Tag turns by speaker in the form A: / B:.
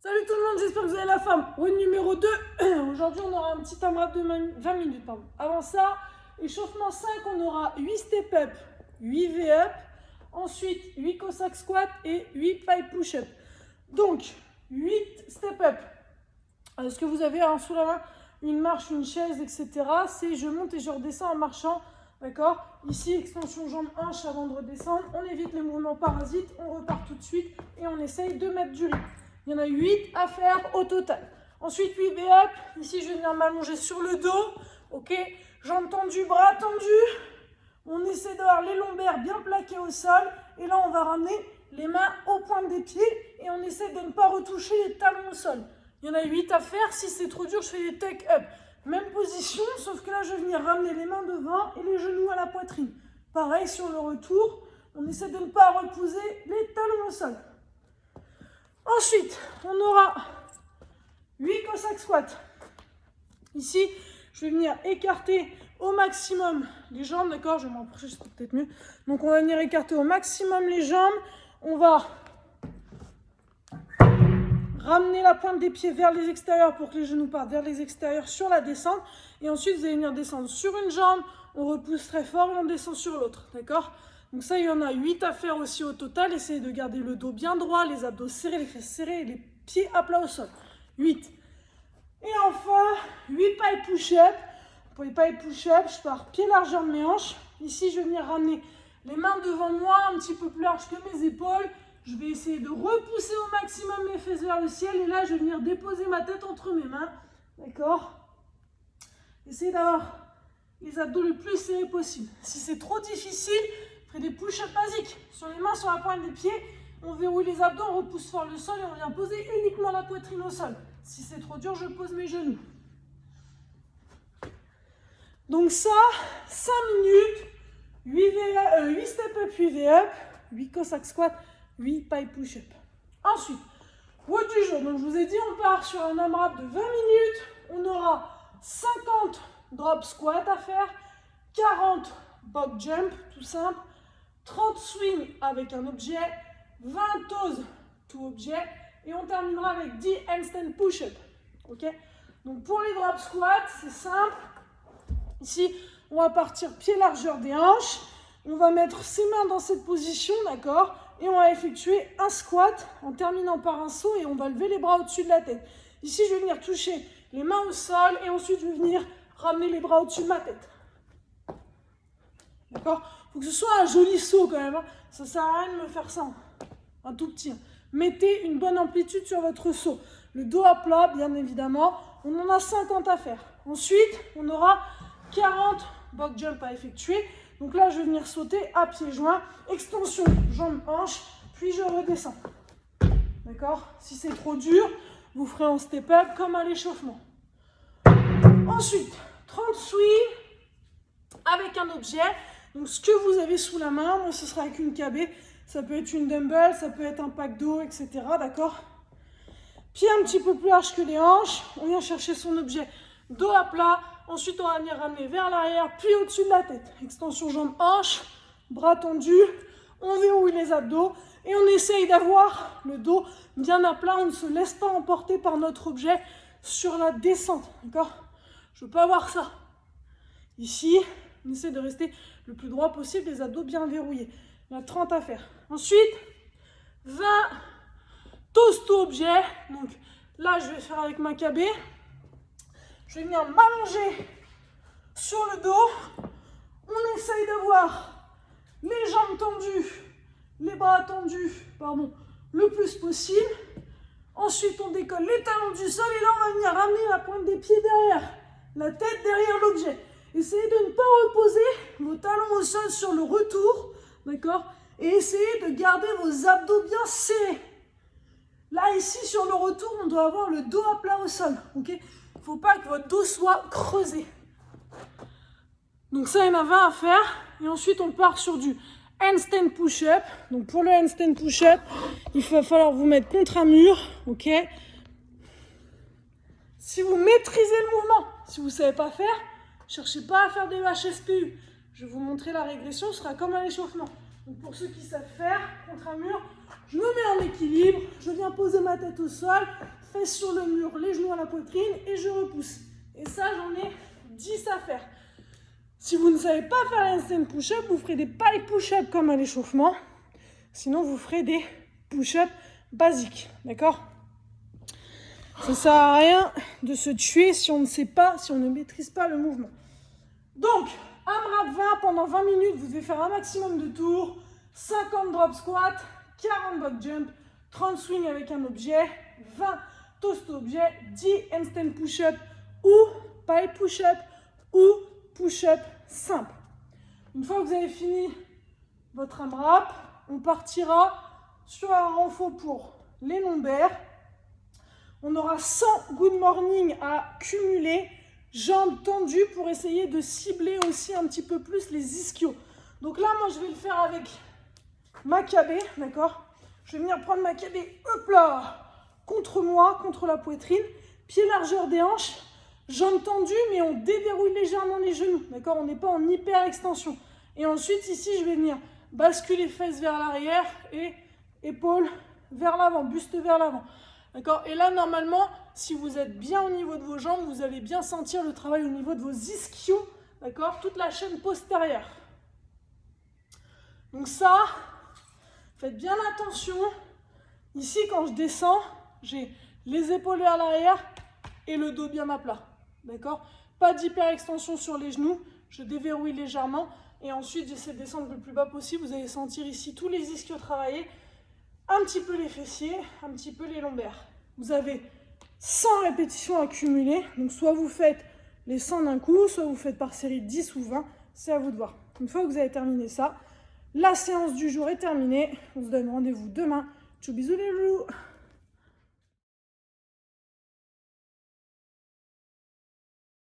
A: Salut tout le monde, j'espère que vous avez la forme. Round numéro 2. Aujourd'hui, on aura un petit AMRAP de 20 minutes. Pardon. Avant ça, échauffement 5, on aura 8 step up, 8 V-up, ensuite 8 Cossack squat et 8 pipe push-up. Donc, 8 step up. Ce que vous avez sous la main, une marche, une chaise, etc. C'est je monte et je redescends en marchant. D'accord? Ici, extension jambes hanches avant de redescendre. On évite les mouvements parasites. On repart tout de suite et on essaye de mettre du rythme. Il y en a 8 à faire au total. Ensuite, 8 V-up. Ici, je vais venir m'allonger sur le dos. Ok? Jambes tendues, bras tendus. On essaie d'avoir les lombaires bien plaqués au sol. Et là, on va ramener les mains au point des pieds. Et on essaie de ne pas retoucher les talons au sol. Il y en a 8 à faire. Si c'est trop dur, je fais des tuck up. Même position, sauf que là, je vais venir ramener les mains devant et les genoux à la poitrine. Pareil, sur le retour, on essaie de ne pas reposer les talons au sol. Ensuite, on aura 8 Cossack squats. Ici, je vais venir écarter au maximum les jambes, d'accord? Je vais m'en approcher, c'est peut-être mieux. Donc, on va venir écarter au maximum les jambes. On va ramener la pointe des pieds vers les extérieurs pour que les genoux partent vers les extérieurs sur la descente. Et ensuite, vous allez venir descendre sur une jambe. On repousse très fort et on descend sur l'autre, d'accord? Donc ça, il y en a 8 à faire aussi au total. Essayez de garder le dos bien droit, les abdos serrés, les fesses serrées et les pieds à plat au sol. 8. Et enfin, 8 pipe push-up. Pour les pipe push-up, je pars pied largeur de mes hanches. Ici, je vais venir ramener les mains devant moi, un petit peu plus large que mes épaules. Je vais essayer de repousser au maximum mes fesses vers le ciel. Et là, je vais venir déposer ma tête entre mes mains. D'accord? Essayez d'avoir les abdos le plus serrés possible. Si c'est trop difficile, faites des push-ups basiques. Sur les mains, sur la pointe des pieds, on verrouille les abdos, on repousse fort le sol et on vient poser uniquement la poitrine au sol. Si c'est trop dur, je pose mes genoux. Donc ça, 5 minutes, 8 step up, 8 V-up, 8 Cossack squat, 8 pipe push-up. Ensuite, route du jour. Donc je vous ai dit, on part sur un AMRAP de 20 minutes. On aura 50 drop squat à faire, 40 box jump, tout simple, 30 swing avec un objet, 20 toes tout objet, et on terminera avec 10 handstand push-up. Ok? Donc pour les drop squats, c'est simple. Ici, on va partir pied largeur des hanches. On va mettre ses mains dans cette position, d'accord? Et on va effectuer un squat en terminant par un saut et on va lever les bras au-dessus de la tête. Ici, je vais venir toucher les mains au sol et ensuite, je vais venir ramener les bras au-dessus de ma tête. D'accord? Il faut que ce soit un joli saut quand même. Hein. Ça ne sert à rien de me faire ça. Un tout petit. Hein. Mettez une bonne amplitude sur votre saut. Le dos à plat, bien évidemment. On en a 50 à faire. Ensuite, on aura 40 box jump à effectuer. Donc là, je vais venir sauter à pieds joints. Extension, jambes, hanches. Puis je redescends. D'accord? Si c'est trop dur, vous ferez en step up comme à l'échauffement. Ensuite, 30 swing avec un objet. Donc ce que vous avez sous la main, moi ce sera avec une KB. Ça peut être une dumbbell, ça peut être un pack d'eau, etc. D'accord? Pied un petit peu plus large que les hanches. On vient chercher son objet dos à plat. Ensuite, on va venir ramener vers l'arrière, puis au-dessus de la tête. Extension jambes hanches, bras tendus. On verrouille les abdos et on essaye d'avoir le dos bien à plat. On ne se laisse pas emporter par notre objet sur la descente. D'accord? Je ne veux pas avoir ça. Ici, on essaie de rester le plus droit possible, les abdos bien verrouillés. Il y en a 30 à faire. Ensuite, 20 toes to objet. Donc là, je vais faire avec ma KB. Je vais venir m'allonger sur le dos. On essaye d'avoir les jambes tendues, les bras tendus, le plus possible. Ensuite, on décolle les talons du sol et là, on va venir ramener la pointe des pieds derrière, la tête derrière l'objet. Essayez de ne pas reposer vos talons au sol sur le retour, d'accord? Et essayez de garder vos abdos bien serrés. Là, ici, sur le retour, on doit avoir le dos à plat au sol, ok? Il ne faut pas que votre dos soit creusé. Donc ça, il y en a 20 à faire. Et ensuite, on part sur du handstand push-up. Donc pour le handstand push-up, il va falloir vous mettre contre un mur, ok? Si vous maîtrisez le mouvement, si vous ne savez pas faire, cherchez pas à faire des HSPU. Je vais vous montrer la régression, ce sera comme à l'échauffement. Donc pour ceux qui savent faire, contre un mur, je me mets en équilibre, je viens poser ma tête au sol, fesses sur le mur, les genoux à la poitrine et je repousse. Et ça, j'en ai 10 à faire. Si vous ne savez pas faire les handstand push-up, vous ferez des pike push-up comme à l'échauffement. Sinon, vous ferez des push-up basiques. D'accord? Ça ne sert à rien de se tuer si on ne sait pas, si on ne maîtrise pas le mouvement. Donc, AMRAP 20 pendant 20 minutes, vous devez faire un maximum de tours, 50 drop squat, 40 box jump, 30 swing avec un objet, 20 toast objet, 10 handstand push-up ou pike push-up ou push-up simple. Une fois que vous avez fini votre AMRAP, on partira sur un renfort pour les lombaires. On aura 100 good morning à cumuler, jambes tendues pour essayer de cibler aussi un petit peu plus les ischios. Donc là, moi, je vais le faire avec ma cabée, d'accord? Je vais venir prendre ma cabée, hop là, contre moi, contre la poitrine, pied largeur des hanches, jambes tendues, mais on déverrouille légèrement les genoux, d'accord? On n'est pas en hyper extension. Et ensuite, ici, je vais venir basculer fesses vers l'arrière et épaules vers l'avant, buste vers l'avant. D'accord? Et là, normalement, si vous êtes bien au niveau de vos jambes, vous allez bien sentir le travail au niveau de vos ischios, d'accord? Toute la chaîne postérieure. Donc ça, faites bien attention. Ici, quand je descends, j'ai les épaules vers l'arrière et le dos bien à plat. D'accord? Pas d'hyperextension sur les genoux. Je déverrouille légèrement. Et ensuite, j'essaie de descendre le plus bas possible. Vous allez sentir ici tous les ischios travailler. Un petit peu les fessiers, un petit peu les lombaires. Vous avez 100 répétitions accumulées. Donc, soit vous faites les 100 d'un coup, soit vous faites par série 10 ou 20. C'est à vous de voir. Une fois que vous avez terminé ça, la séance du jour est terminée. On se donne rendez-vous demain. Tchou bisous les loulous.